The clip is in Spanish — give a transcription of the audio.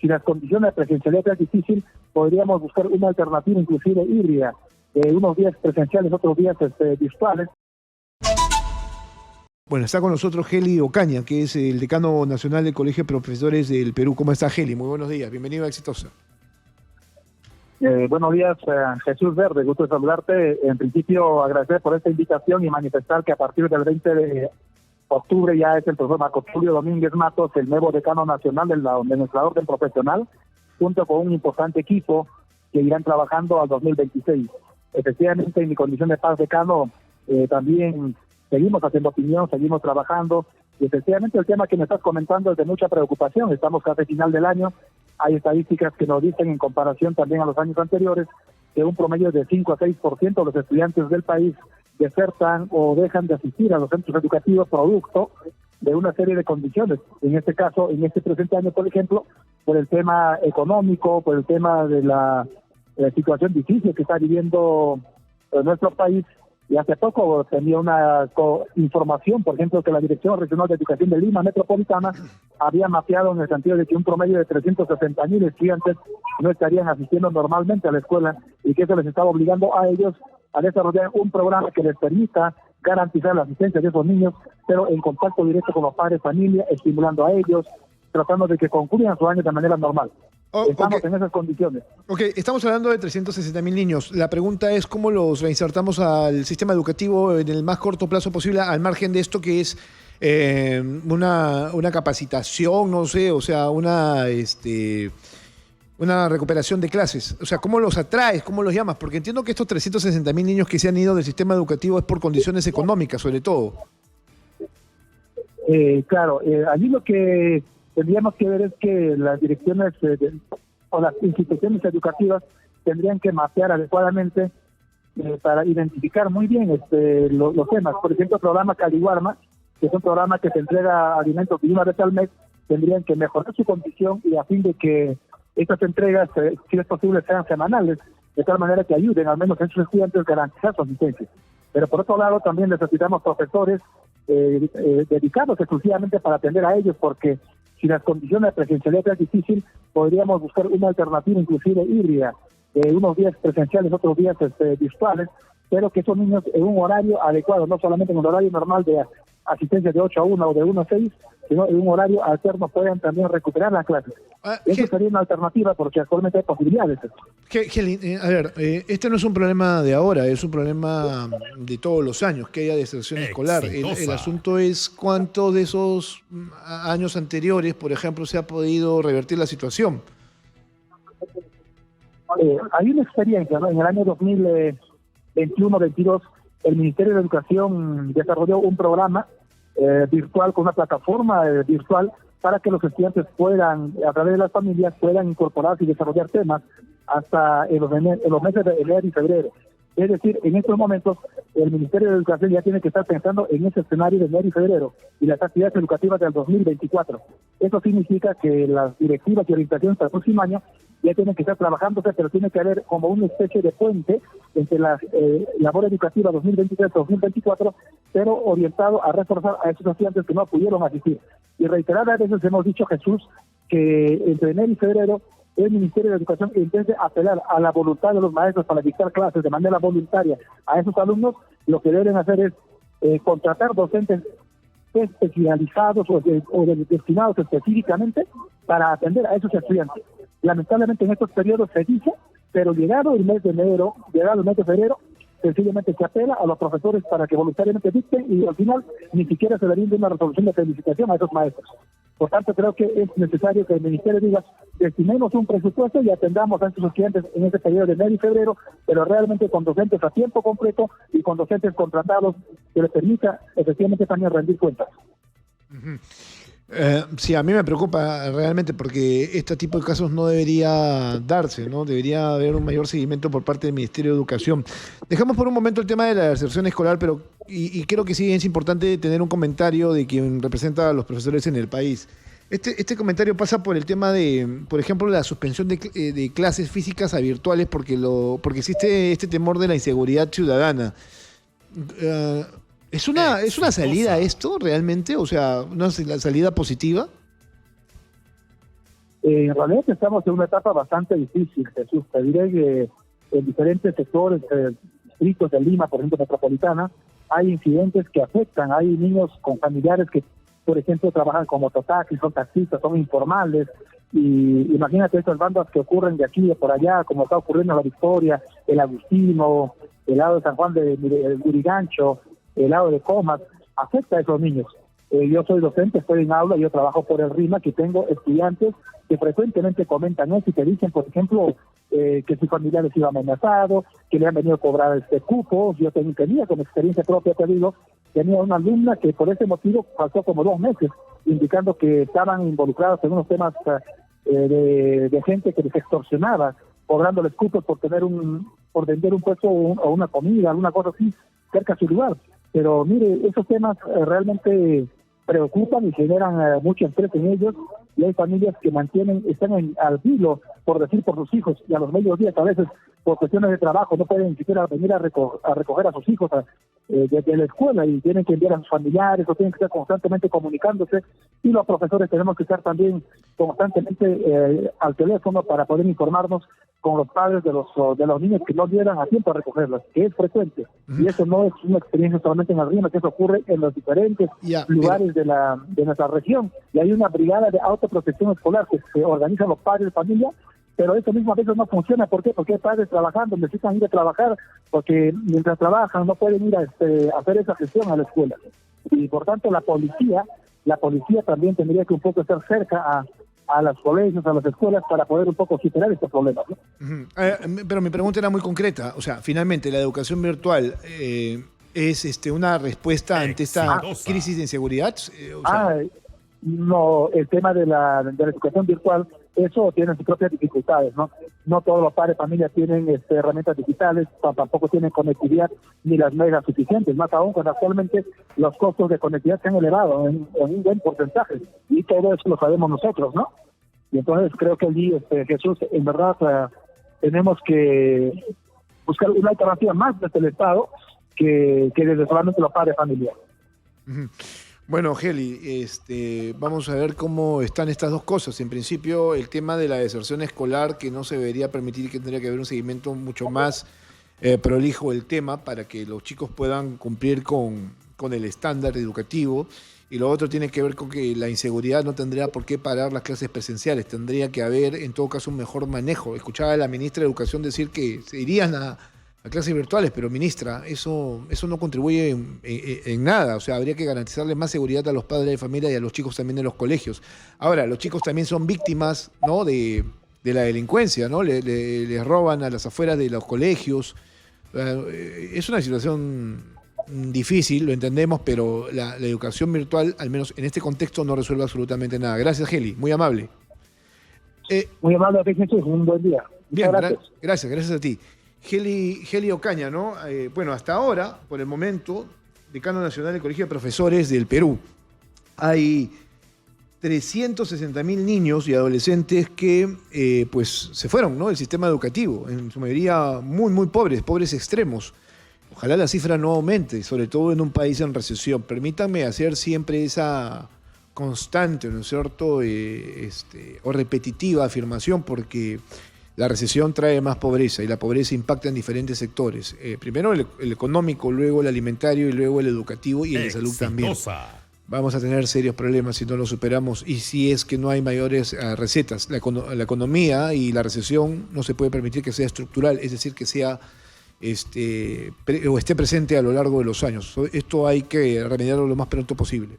si las condiciones de presencialidad es difícil, podríamos buscar una alternativa inclusive híbrida, unos días presenciales, otros días virtuales. Bueno, está con nosotros Geli Ocaña, que es el decano nacional del Colegio de Profesores del Perú. ¿Cómo está, Geli? Muy buenos días, bienvenido a Exitosa. Buenos días, Jesús Verde, gusto de saludarte. En principio, agradecer por esta invitación y manifestar que a partir del 20 de octubre ya es el profesor Marco Tulio Domínguez Matos, el nuevo decano nacional del orden profesional, junto con un importante equipo que irán trabajando al 2026. Efectivamente, en mi condición de paz decano, también seguimos haciendo opinión, seguimos trabajando, y efectivamente el tema que me estás comentando es de mucha preocupación. Estamos casi al final del año, hay estadísticas que nos dicen en comparación también a los años anteriores que un promedio de 5 a 6% de los estudiantes del país desertan o dejan de asistir a los centros educativos producto de una serie de condiciones. En este caso, en este presente año, por ejemplo, por el tema económico, por el tema de la situación difícil que está viviendo nuestro país. Y hace poco tenía una información, por ejemplo, que la Dirección Regional de Educación de Lima Metropolitana había mapeado en el sentido de que un promedio de 360,000 estudiantes no estarían asistiendo normalmente a la escuela y que eso les estaba obligando a ellos a desarrollar un programa que les permita garantizar la asistencia de esos niños, pero en contacto directo con los padres, familia, estimulando a ellos, tratando de que concluyan su año de manera normal. Estamos en esas condiciones. Ok, estamos hablando de 360,000 niños. La pregunta es cómo los reinsertamos al sistema educativo en el más corto plazo posible, al margen de esto que es una capacitación, no sé, o sea, una recuperación de clases. O sea, ¿cómo los atraes? ¿Cómo los llamas? Porque entiendo que estos 360,000 niños que se han ido del sistema educativo es por condiciones económicas, sobre todo. Claro, allí lo que tendríamos que ver es que las direcciones o las instituciones educativas tendrían que mapear adecuadamente para identificar muy bien los temas. Por ejemplo, el programa Caliguarma, que es un programa que se entrega alimentos de una vez al mes, tendrían que mejorar su condición y a fin de que estas entregas, si es posible, sean semanales, de tal manera que ayuden al menos a esos estudiantes a garantizar su asistencia. Pero por otro lado, también necesitamos profesores dedicados exclusivamente para atender a ellos, porque si las condiciones de presencialidad es difícil, podríamos buscar una alternativa inclusive híbrida, unos días presenciales, otros días virtuales, pero que esos niños en un horario adecuado, no solamente en un horario normal de asistencia de 8 a 1 o de 1 a 6, sino en un horario alterno puedan también recuperar las clases. Eso sería una alternativa porque actualmente hay posibilidades. A ver, este no es un problema de ahora, es un problema de todos los años, que haya deserción escolar. El asunto es cuántos de esos años anteriores, por ejemplo, se ha podido revertir la situación. Hay una experiencia, ¿no? En el año 2021-22, el Ministerio de Educación desarrolló un programa virtual con una plataforma virtual para que los estudiantes puedan, a través de las familias, puedan incorporarse y desarrollar temas hasta en los meses de enero y febrero. Es decir, en estos momentos el Ministerio de Educación ya tiene que estar pensando en ese escenario de enero y febrero y las actividades educativas del 2024. Eso significa que las directivas y orientaciones para el próximo año ya tienen que estar trabajándose, pero tiene que haber como una especie de puente entre la labor educativa 2023-2024, pero orientado a reforzar a esos estudiantes que no pudieron asistir. Y reiteradas veces hemos dicho, Jesús, que entre enero y febrero el Ministerio de Educación intente apelar a la voluntad de los maestros para dictar clases de manera voluntaria a esos alumnos. Lo que deben hacer es contratar docentes especializados o destinados específicamente para atender a esos estudiantes. Lamentablemente en estos periodos se dice, pero llegado el mes de enero, llegado el mes de febrero, sencillamente se apela a los profesores para que voluntariamente dicten y al final ni siquiera se le rinde una resolución de felicitación a esos maestros. Por tanto, creo que es necesario que el Ministerio diga, destinemos un presupuesto y atendamos a estos estudiantes en este periodo de enero y febrero, pero realmente con docentes a tiempo completo y con docentes contratados que les permita efectivamente también rendir cuentas. Sí, a mí me preocupa realmente porque este tipo de casos no debería darse, ¿no? Debería haber un mayor seguimiento por parte del Ministerio de Educación. Dejamos por un momento el tema de la deserción escolar, pero y creo que sí es importante tener un comentario de quien representa a los profesores en el país. Este comentario pasa por el tema de, por ejemplo, la suspensión de clases físicas a virtuales porque existe este temor de la inseguridad ciudadana. ¿Es una salida esto realmente? O sea, ¿una salida positiva? En realidad estamos en una etapa bastante difícil, Jesús. Te diré que en diferentes sectores, distritos de Lima, por ejemplo, metropolitana, hay incidentes que afectan. Hay niños con familiares que, por ejemplo, trabajan como mototaxis, son taxistas, son informales. Y imagínate estas bandas que ocurren de aquí y de por allá, como está ocurriendo en La Victoria, el Agustino, el lado de San Juan de Gurigancho, el lado de Comas, afecta a esos niños. Yo soy docente, estoy en aula, yo trabajo por el RIMAC y tengo estudiantes que frecuentemente comentan eso y te dicen, por ejemplo, que su familiar les iba amenazado, que le han venido a cobrar cupos. Yo tenía como experiencia propia, te digo, tenía una alumna que por ese motivo pasó como 2 meses, indicando que estaban involucrados en unos temas de gente que les extorsionaba, cobrándoles cupos por vender un puesto o una comida, alguna cosa así, cerca a su lugar. Pero mire, esos temas realmente preocupan y generan mucho estrés en ellos, y hay familias que están al filo, por decir, por sus hijos, y a los medios días a veces por cuestiones de trabajo no pueden ni siquiera venir a recoger a sus hijos de la escuela, y tienen que enviar a sus familiares o tienen que estar constantemente comunicándose, y los profesores tenemos que estar también constantemente al teléfono para poder informarnos con los padres de los niños que no llegan a tiempo a recogerlos, que es frecuente. Y eso no es una experiencia solamente en el RIMAC, que eso ocurre en los diferentes lugares de nuestra región. Y hay una brigada de autoprotección escolar que se organizan los padres de familia, pero eso mismo a veces no funciona. ¿Por qué? Porque hay padres trabajando, necesitan ir a trabajar, porque mientras trabajan no pueden ir a hacer esa gestión a la escuela. Y por tanto la policía también tendría que un poco estar cerca a los colegios, a las escuelas, para poder un poco superar estos problemas, ¿no? Pero mi pregunta era muy concreta. O sea, finalmente, ¿la educación virtual es una respuesta ante esta crisis de inseguridad? No, el tema de la educación virtual, eso tiene sus propias dificultades, ¿no? No todos los padres de familia tienen herramientas digitales, tampoco tienen conectividad ni las megas suficientes, más aún cuando actualmente los costos de conectividad se han elevado en un buen porcentaje, y todo eso lo sabemos nosotros, ¿no? Y entonces creo que allí, Jesús, en verdad tenemos que buscar una alternativa más desde el Estado que desde solamente los padres de familia. Bueno, Heli, vamos a ver cómo están estas dos cosas. En principio, el tema de la deserción escolar, que no se debería permitir y que tendría que haber un seguimiento mucho más prolijo del tema para que los chicos puedan cumplir con el estándar educativo. Y lo otro tiene que ver con que la inseguridad no tendría por qué parar las clases presenciales. Tendría que haber, en todo caso, un mejor manejo. Escuchaba a la ministra de Educación decir que se irían a clases virtuales, pero ministra, eso no contribuye en nada. O sea, habría que garantizarle más seguridad a los padres de familia y a los chicos también de los colegios. Ahora, los chicos también son víctimas, ¿no?, de la delincuencia, ¿no? Les roban a las afueras de los colegios. Es una situación difícil, lo entendemos, pero la educación virtual, al menos en este contexto, no resuelve absolutamente nada. Gracias, Heli, muy amable. Muy amable a ti, Jesús, un buen día. Bien, gracias a ti. Heli Ocaña, ¿no? Bueno, hasta ahora, por el momento, decano nacional del Colegio de Profesores del Perú, hay 360.000 niños y adolescentes que pues se fueron, ¿no?, del sistema educativo, en su mayoría muy, muy pobres extremos. Ojalá la cifra no aumente, sobre todo en un país en recesión. Permítanme hacer siempre esa constante, ¿no es cierto?, o repetitiva afirmación, porque la recesión trae más pobreza y la pobreza impacta en diferentes sectores. Primero el económico, luego el alimentario y luego el educativo y el de salud también. Vamos a tener serios problemas si no lo superamos y si es que no hay mayores recetas. La economía y la recesión no se puede permitir que sea estructural, es decir, que sea o esté presente a lo largo de los años. Esto hay que remediarlo lo más pronto posible.